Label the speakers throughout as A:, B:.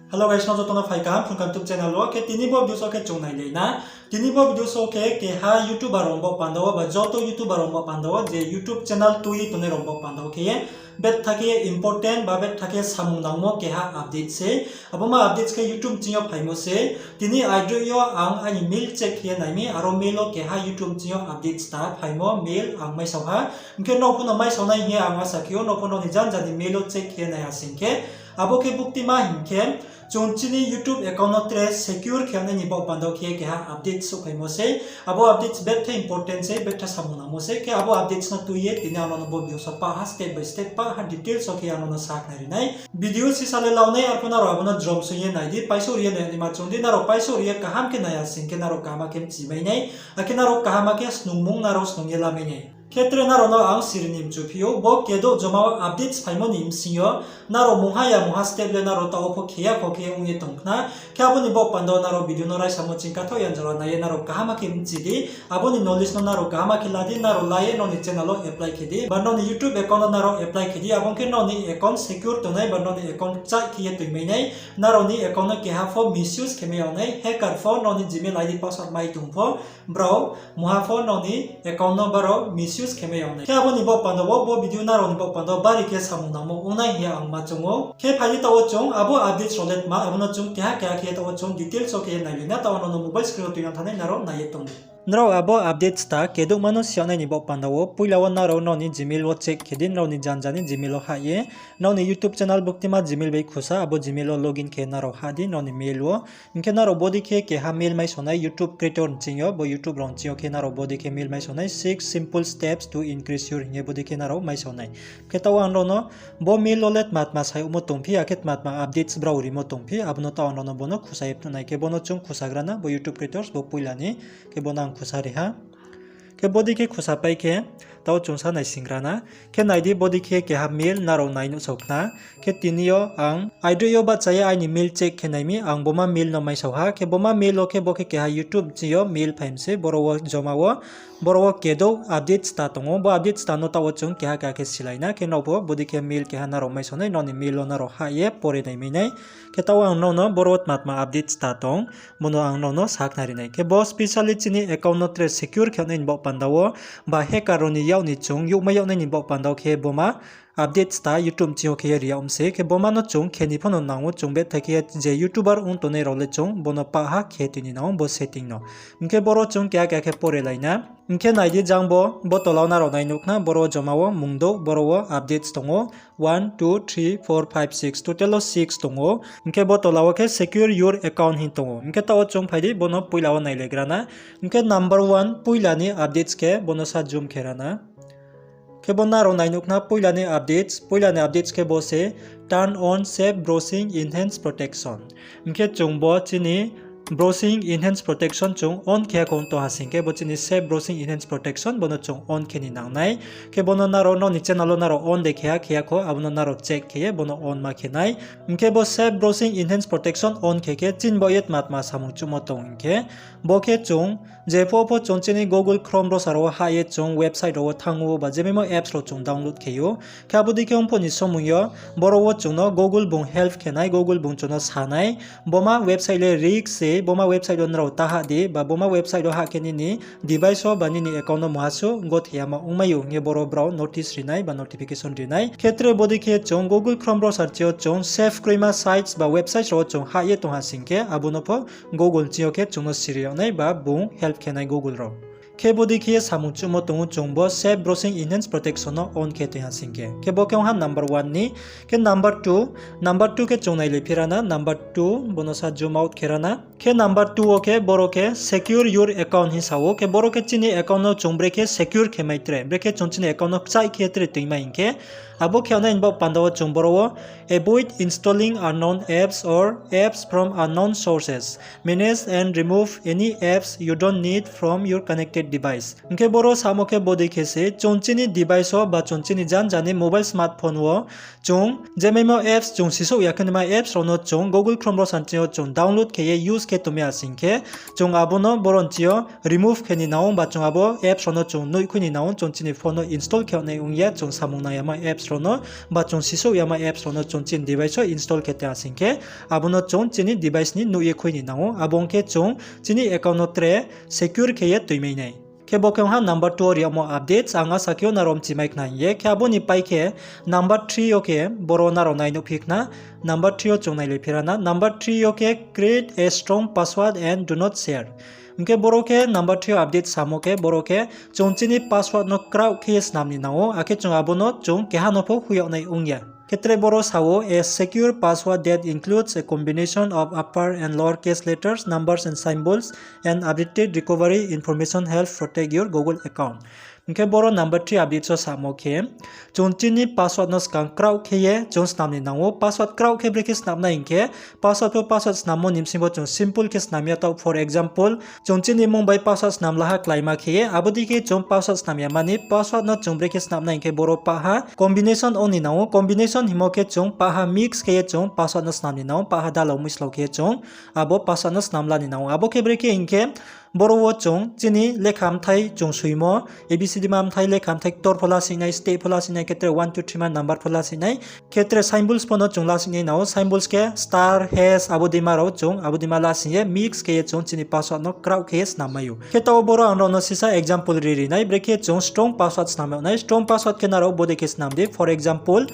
A: Hello guys, nonton Phrung Kaham Phrung Kaham YouTube channel lo ke tini bo video so ke chongnai le na tini bo video so ke ha YouTuber rombo pandawa ba joto YouTuber rombo pandawa je YouTube channel tui tone rombo pandawa ke bet thake important ba bet thake samung nangmo ke ha update se aboma updates ke YouTube chinyo phaimo se tini idro yo ang ani mail check ke naimi aro mailo ke ha YouTube chinyo updates ta phaimo mail ang mai saha ke no phuno mai sauna hi ang asakyo no phuno ni jan jani mailo check ke na asingke abo ke buktima himke Chonchini YouTube account tre secure khyane ni bo pando ke ha update so kai mo se abo updates bet important se bet samuna mo se ke abo updates na tuye tina no bo video so pa step by step pa ha details so ke ano na sak nari nai video si sale laune arpuna ro abona drop so ye nai di paiso ye ne ma chondi na ro paiso ye kaham ke na ya sin ke na ro kama ke chi mai nai akina ro kahama ke snungmung na ro snung ye la mai nai Ketre naro no ang sirinim chupio bo kedo joma updates phaimo nim sinyo naro muhaya muha step le naro ta opo khia ko ke ungi tongna khaboni bo pando naro video no rai samoching ka thoyan jara na ye naro kahama ke mchidi aboni knowledge no naro kahama ke ladi naro laye no ni channel apply khidi bando ni YouTube account naro apply khidi abon ke no ni account secure to nai bando ni account chai khiye tu mai nai naro ni account ke ha for misuse ke me onai hacker for no ni gmail id password mai tum for bro muha for no ni account no baro misuse keme yone ke aboni bo pando bo video na ron bo pando bari ke samu namo unai ya ang ma chungo ke phali tawo chung abo update rolet ma abono chung kya ke tawo chung details so ke na lina tawo no mobile screen to yan thane na ro na yetong Nro abo updates ta kedu mano sione ni bo pandawo puilawan na ro no ni gmail wo check kedin ro ni janjani gmail ha ye no ni YouTube channel buktima gmail bei khusa abo gmail login ke na ro hadi no ni mail wo inke na ro body ke ha mail mai sonai YouTube creator chingyo bo YouTube ron chingyo ke na ro body ke mail mai sonai 6 simple steps to increase your nge body ke na ro mai sonai ke tawan ro no bo mail lolet matma sai umo tongphi aket matma updates brau rimo tongphi abno tawan no bono khusa ep nai ke bono chung khusagrana bo YouTube creators bo puilani ke bonang khusari ha ke body ke khusa pai ke taw chungsa nai singrana ke naidi body ke ha mail naro nai no sokna ke tinio ang ideo ba chaya ai ni mail check ke naimi ang boma mail no mai soha ke boma mail oke boke ke ha YouTube jio mail phaimse boro jomawo boro kedo updates ta tongo bo updates ta no taw chung ke ha ka ke silaina ke no bo body ke mail ke ha naro mai sonai no ni mail no ro ha ye pore nai mi nai ke taw ang no no borot matma updates ta tong mono ang no no sak nari nai ke bo specially chini account no tre secure khane bo pandawo ba hacker ni yaw ni chung yu ma yaw ni bo pandaw ke boma updates ta YouTube chio ke ria umse ke boma no chung kheni phono nango chung be thake je YouTuber un to ne role chung bono pa ha khetini naw bo setting no inke boro chung kya ke pore laina inke naidi jangbo bo tolona ro nai nukna boro jomawo mungdo boro updates tongo 1 2 3 4 5 6 total 6 tongo inke bo tolawo ke secure your account hin tongo inke taw chung phaidi bono puilawo nai legrana inke number 1 puilani updates ke bono sa zoom kherana ke bonna ro nai nukna puilani updates ke bose turn on safe browsing enhance protection inke chungbo chini browsing enhance protection chung on kya kon to hasing ke bochini safe browsing enhance protection bono chung on kheni nangnai ke bono naro no ni channel naro on dekhya khya ko abono naro check ke bono on ma khenai inke bo safe browsing enhance protection on kheke chin bo yet matma samung chumo tong inke bo ke chung je po chonchini Google Chrome ro saro ha ye chung website ro thangu ba jememo apps ro chung download kheyo khabudi ke umponi somungyo boro wo chung no Google bung help khenai Google bung chono sanai boma website le rig se boma website on ro taha de ba boma website ro ha keni ni device o bani ni account no mahasu got yama umayu nge boro brow notice rinai ba notification rinai khetre bodi ke chung Google Chrome ro search yo chung safe crema sites ba website ro chung ha ye to ha singke abono pho Google chio ke chung no siri nai ba bung help kenai Google ro Kebodi ke samung chumo tongu chungbo safe browsing enhance protection no on ke te hasinge kebo ke han number 1 ni ke number 2 ke chungnai le phirana number 2 bonosa zoom out kerana ke number 2 oke boro ke secure your account hi sawo ke boro ke chini account no chungbre ke secure ke maitre breke chunchini account no chai ke tre tingma inke abo khyauna inbo pandawo chungboro avoid installing unknown apps or apps from unknown sources manage and remove any apps you don't need from your connected device inke boro samoke bodi khese chonchini device o ba chonchini jani mobile smartphone wo chung jememo apps chung siso yakhnima apps rono chung Google Chrome ro sanchio chung download ke use ke tumya asingke chung abono boronchio remove kheni naung ba chung abo apps rono chung noi khuni naung chonchini phone no install khone ungya chung samung na yama apps apps rono ba chung siso yama apps rono chung chin device install kete asingke abono chung chini device ni nuye khoi ni nango abongke chung chini account no tre secure kheye tuimei nai ke bokeng ha number 2 riamo updates anga sakyo narom chimaik na ye khyabo ni paike number 3 oke boro naro nai no phikna number 3 o chung nai le phirana number 3 oke create a strong password and do not share उनके बोरो के number 3 update सामो के बोरो के चोंचिनी password no crow case नामनी नाओ आके चोंगाबोनो चों केहानोफो हुयो नै Ungiya Ketre boro sawo a secure password that includes a combination of upper and lower case letters, numbers and symbols, and updated recovery information helps protect your Google account. Nke boro number 3 update so samo ke chonchini password no scan kraw kheye chons namni nango password kraw ke brekis namna inke password namo nimsimbo chon simple kes namya ta for example chonchini mumbai password namla ha klaima kheye abodi ke chon password namya mani password no chon brekis namna inke boro pa ha combination oni nango combination himo ke chon pa ha mix kheye chon password no namni nango pa ha dalo mislo ke chon abo password no namla ni nango abo ke breke inke boro wo chong chini lekham thai chong suimo abcd mam thai lekham thai tor phola sinai step phola sinai ketre 1 2 3 man number phola sinai ketre symbols pono chongla sinai nao symbols ke star hash abodima ro chong abodima la sinye mix ke chong chini password no kraw ke namayu keto boro anro no sisa example ri nai breke chong strong password namau nai strong password ke naro bode ke namde for example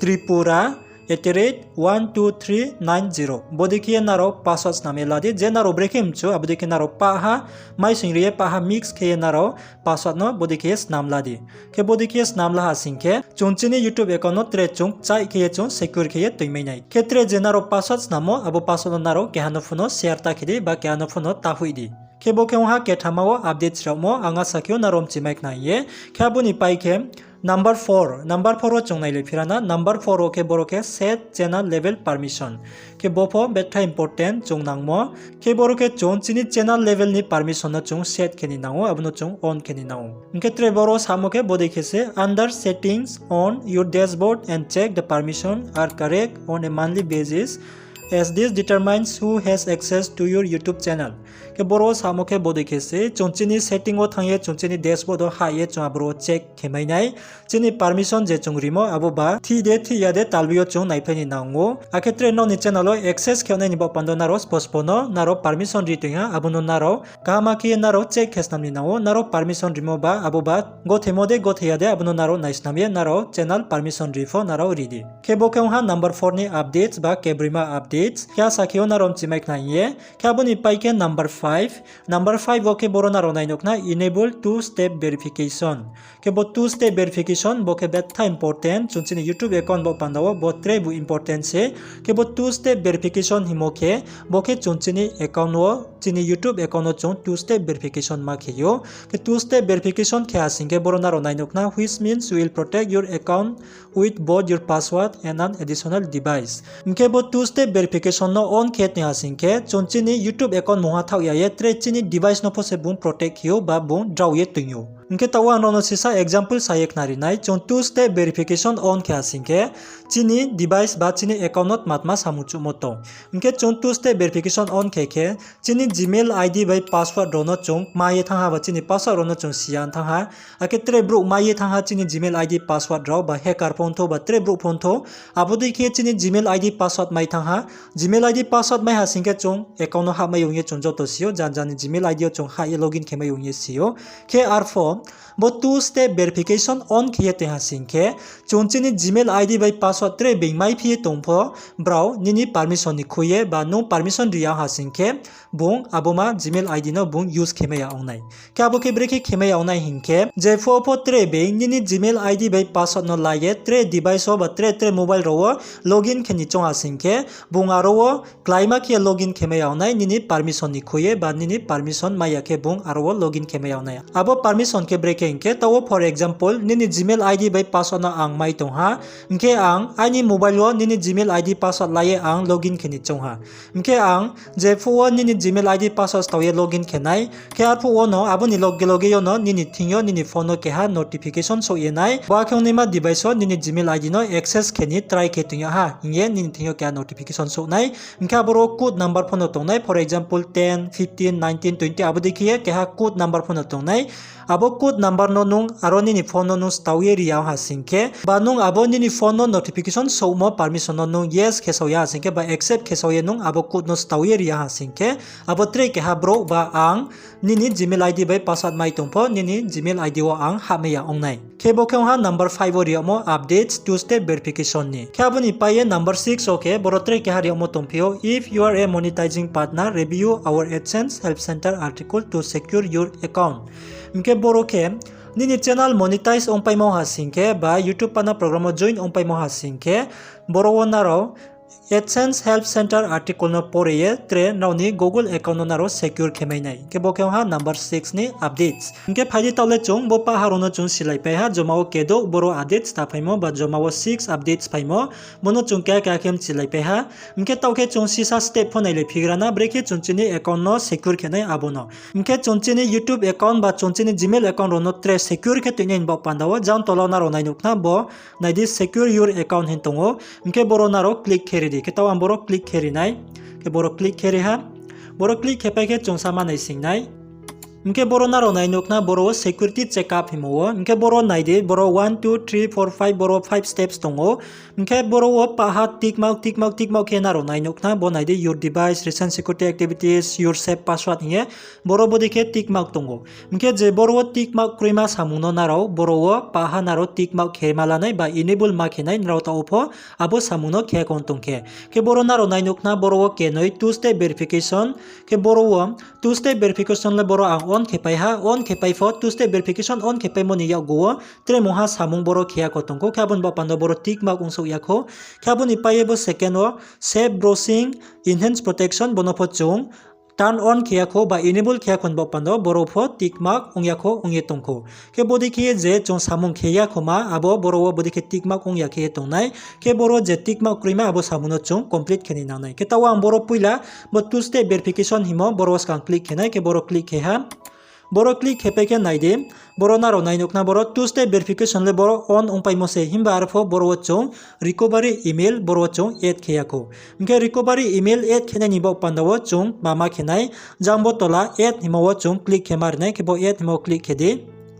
A: tripura @12390 bodikie naro passwords namela de jenaro brekem chu abdike naro paha mai singriye paha mix ke naro password no bodikie namla di ke bodikie namla hasingke chonchini youtube account no tre chung chai ke chung secure ke toimei nai ketre jenaro passwords namo abo password naro kehano phono share ta khidi ba kehano phono ta huidi kebo ke ha ke thamao updates ramo anga sakyo narom chimaik na ye khabuni paike Number 4 o chongnai le phirana number 4 o ke boro ke set channel level permission ke bopho betha important chongnangmo ke boro ke chonchini channel level ni permission no chong set keni nango abno chong on keni nango inke tre boro samo ke bode khese under settings on your dashboard and check the permission are correct on a monthly basis as this determines who has access to your YouTube channel ke boro samo ke bode khese chonchini setting o thangye chonchini dashboard o haye chong bro check khemai nai chini permission je chong rimo abo ba thi yade talbio chong nai phani nango aketre no ni channel o access khonai ni ba pando naro postpone naro permission ritinga abono naro kama ki naro check khesnamni nawo naro permission rimo ba abo ba go themode go theyade abono naro naisnamye naro channel permission rifo naro ridi ke bokeng ha number 4 ni updates ba kebrima updates kya sakyo narom chimaik na ye khabuni paike number 5 oke boro naro nai nokna enable two step verification ke bo two step verification boke betha important chunchini youtube account bo pandawo bo tre bu important se ke bo two step verification himoke boke chunchini account wo chini youtube account chong two step verification ma kheyo ke two step verification khe asingke boro naro nai nokna which means you will protect your account with both your password and an additional device inke bo two step verification no on khe te asingke chunchini youtube account moha thau ya ye tre chini device no pose bun protect yo ba bun draw ye tinyo inke tawa no sisa example sayek nari nai chon two step verification on khe asingke chini device ba chini account not matma samuchu moto inke chon two step verification on khe chini gmail id by password rono chong ma ye thanga ba chini password rono chong sian thanga ake tre bro ma ye thanga chini gmail id password raw ba hacker phone tho ba tre bro phone tho abodi khe chini gmail id password mai thanga gmail id password mai hasingke chong account no ha mai yong ye chong joto sio jan gmail id chong ha ye login khema yong ye sio ke r4 bo two step verification on khe te hasingke chonchini gmail id by password tre bing mai phi tongpho braw nini permission ni khoye ba no permission riya hasingke bung aboma gmail id no bung use kheme ya onai ke abo ke breke kheme ya onai hinke je pho tre bing nini gmail id by password no laye tre device ba tre mobile ro login kheni chong asingke bung aro klaima ke login kheme ya onai nini permission ni khoye ba nini permission maya ke bung aro login kheme ya onai abo permission ke breke hinke tawo for example nini gmail id by password no ang mai tong ha hinke ang ani mobile wo nini gmail id password laye ang login kheni chong ha hinke ang je pho nini gmail id password tawe login khenai ke ar pho no aboni loge yo no nini thingyo nini phone ke ha notification so ye nai ba khoni ma device o nini gmail id no access kheni try ke tunya ha inge nini thingyo ke notification so nai inka boro code number phone tong nai for example 10 15 19 20 abodi ke ha code number phone tong nai abo code number no nung aro nini phone no nung stawi riyaw hasingke ba nung abo nini phone no notification so mo permission no nung yes kesoya hasingke ba accept kesoya nung abo code no stawi riyaw hasingke abo tre ke ha bro ba ang nini Gmail ID by password mai tungpo nini Gmail ID wo ang hameya ongnai kebo ke ha number 5 o riyaw mo updates two step verification ni kabo ni paye number 6 okay boro tre ke ha riyaw mo tungpio if you are a monetizing partner review our AdSense help center article to secure your account mke boro ke nini channel monetize ongpai mo hasingke ba YouTube pana program join ongpai mo hasingke boro wonaro AdSense Help Center article no poreye tre nauni Google account no naro secure khemai nai ke bo ha number 6 ni updates ke phaidi tawle chung bo pa harono chung silai pe ha jomao kedo boro updates ta phaimo ba jomao 6 updates phaimo mono chung ka khem silai pe ha ke tawke chung sisa step phone ile phigrana breke chunchini account no secure khenai abono ke chunchini YouTube account ba chunchini Gmail account ro no tre secure khe tuinen ba pandawo jan tolona ro nai nukna bo naidi secure your account hin tongo ke boro naro click kheri ke taw boro click kheri nai ke boro click kheri ha boro click khepai ke chungsama nai singnai mke boro naro nai nukna boro security checkup himo mke boro nai de boro 1 2 3 4 5 boro 5 steps tongo mke boro wo paha tick mark ke naro nai nukna bo nai de your device recent security activities your save password hinge boro bodi ke tick mark tongo mke je boro tick mark krima samuno naro boro wo paha naro tick mark khemala nai ba enable mark hinai naro ta opho abo samuno khe kon tongke ke boro naro nai nukna boro wo ke noi two step verification ke boro wo two step verification le boro ang on kepai ha on kepai for two step verification on kepai mo ni ya go tre moha samung boro khia ko tongko khabun ba pando boro tick mark ungso yakho khabun ipaye bo second o safe browsing enhance protection bono pho chung turn on khia kho ba enable khia khon ba pando boro pho tick mark ungya kho ungye tongko ke bodi khie je chung samung khia khoma abo boro wo bodi khe tick mark ungya khie tongnai ke boro je tick mark krima abo samuno chung complete kheni nanai ke tawa boro puila bo two step verification himo boro skang click khenai ke boro click khe ha boro click hepeke naide boro naro nai nukna boro two step verification le boro on ongpai mo se himba arfo boro chung recovery email boro chung add kheyako mke recovery email add khene ni bo pandawo chung mama khenai jambo tola add himo chung click khemar nai ke bo add himo click khede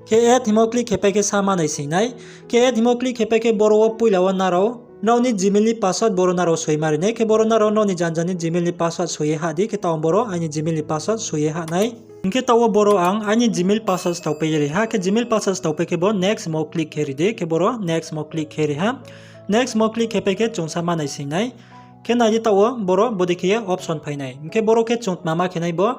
A: ke add himo click hepeke sama nai sinai ke add himo click hepeke boro puilawa naro noni Gmail ni password boro naro soi marine ke boro naro noni janjani Gmail ni password soi ha di ke taw boro ani Gmail ni password soi ha nai inke tawo boro ang ani Gmail password tau pe yeri ha ke Gmail password tau pe ke bo next mo click heri de ke boro next mo click heri ha next mo click hepe ke chungsa ma nai sinai ke nai tawo boro bodi ke option phainai inke boro ke chung mama ke nai bo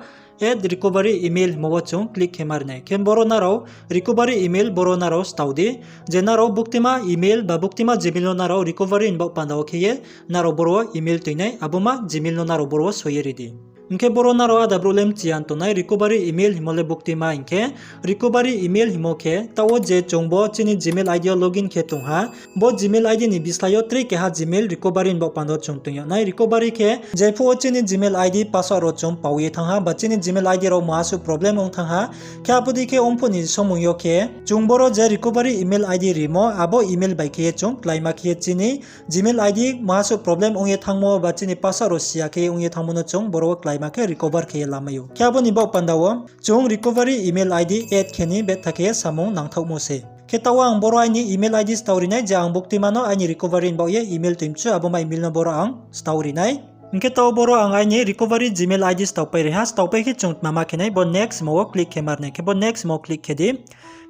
A: add recovery email mo chung click hemar nai ke boro naro recovery email boro naro staudi je naro buktima email ba buktima Gmail no naro recovery inbo pandaw ke naro boro email tuinai abuma Gmail no naro boro soyeri di inke boro naro ada problem chian to nai recovery email himole buktima inke recovery email himoke tawo je chongbo chini Gmail ID login ke tongha bo Gmail ID ni bislayo tri ke ha Gmail recovery inbo pando chungtungyo nai recovery ke je pho chini Gmail ID password ro chung pawi thangha ba chini Gmail ID ro masu problem ong thangha kya pudi ke ompo ni somungyo ke chungboro je recovery email ID rimo abo email bai ke chung klaima ke chini Gmail ID masu problem ong ye thangmo ba chini password ro sia ke ong ye thangmono chung boro make recover ke lamayo kya boni ba pandawo chung recovery email ID add kheni bet thake samung nangthau mo se ke tawang boro ani email ID story nai jang bukti mano ani recovery ba ye email timchu aboma email no boro ang story nai inke taw boro ang ani recovery Gmail ID stop pe reha stop pe ke chung mama khenai bo next mo click ke marne ke bo next mo click ke di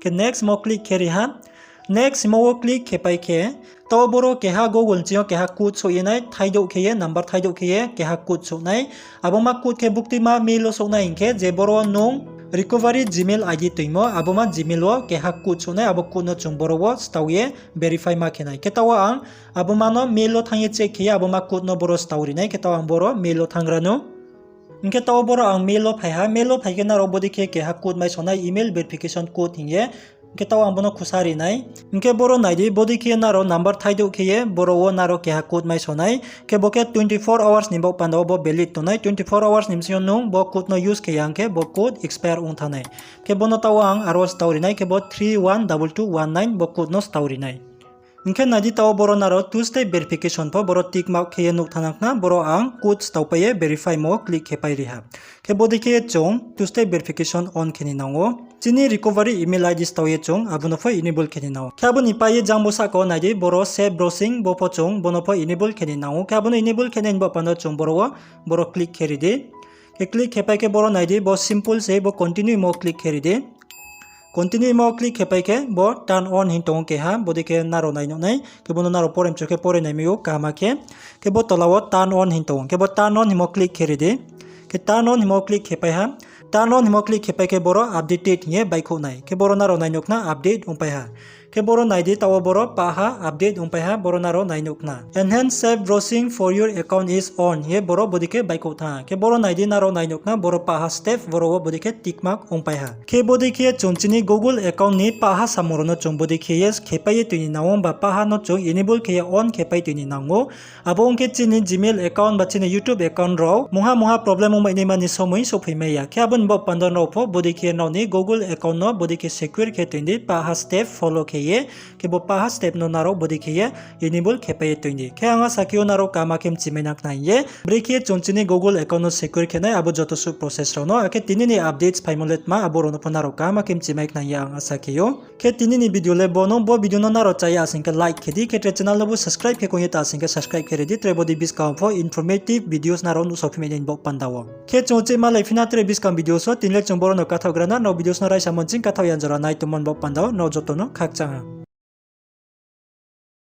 A: ke next mo click ke reha next mo click ke pai ke taw boro ke ha Google chio ke ha code so yenai thaido ke ye number thaido ke ye ke ha code so nai aboma code ke bukti ma mail so nai inke je boro nung recovery Gmail ID tuimo aboma Gmail o ke ha code so nai abo code no chung boro wo stawie verify ma khenai ke tawa ang aboma no mail o thangye check ke aboma code no boro story nai ke tawa boro mail o thangrano inke taw boro ang mail o phai ha mail o phai ke na robodi ke ha code mai sonai email verification code hinge ke taw ambono khusari nai inke boro naidi bodi ke naro number thaido ke ye boro wo naro ke ha code mai sonai ke boke 24 hours nimbo pando bo valid to nai 24 hours nimsion nung bo code no use ke yang ke bo code expire ung thanai ke bono tawang aro story nai ke bo 312219 bo code no story nai Ingke nadi tao boro naro two-step verification po boro tick mark keye nuk thanak na boro ang codes tao paye verify mo click kepai riha. Ke bodi keye chong two-step verification on keni nango. Chini recovery email ID tao ye chong abono po enable keni nango. Ke abon ipaye jang bosa ko nadi boro save browsing bo po chong bono po enable keni nango. Ke abono enable keni bo pando chong boro click keri de. Ke click kepai ke boro nadi bo simple se bo continue mo click keri de. Continue mo click kepai ke bo turn on hintong ke ha bodi ke naro nai no nai ke bono naro porem choke pore nai miu kama ke bo tolawo turn on hintong ke bo turn on himo click keri de ke turn on himo click kepai ha turn on himo click kepai ke boro updated ye bai ko nai ke boro naro nai nok na update umpai ha ke boro nai di tawo boro paha update umpai ha boro naro nai nok na enhance save browsing for your account is on ye boro bodi ke bai ko tha ke boro nai di naro nai nok na boro paha step boro bodi ke tick mark umpai ha ke bodi ke chonchini google account ni paha samoro no chong bodi ke yes kepai tuni nawon ba paha no chong enable ke on kepai tuni nango abo ke chini gmail account ba chini youtube account ro moha problem mo ni mani somoi sophai meya ke abon bo pandon ro pho bodi ke no ni google account no bodi ke secure ke tuni paha step follow ke ye ke bo paha step no naro bodi ke ye enable kepai tuni ke anga sakio naro kama kem chimenak na ye breke chonchini google account no secure ke nai abo joto su process ro no ke tini ni updates phaimolet ma abo ro no phanaro kama kem chimaik na yang asakio ke tini ni video le bono bo video no naro chaya asingka like kedi ke channel no bu subscribe ke ko yeta asingka subscribe ke redi tre bodi bis kam for informative videos naro no sophime nen bo pandawo ke chonche ma le fina tre bis kam video so tinle chongboro no kathagrana no videos no rai samonjing kathaw yanjara nai tumon bo pandawo no joto no khakchanga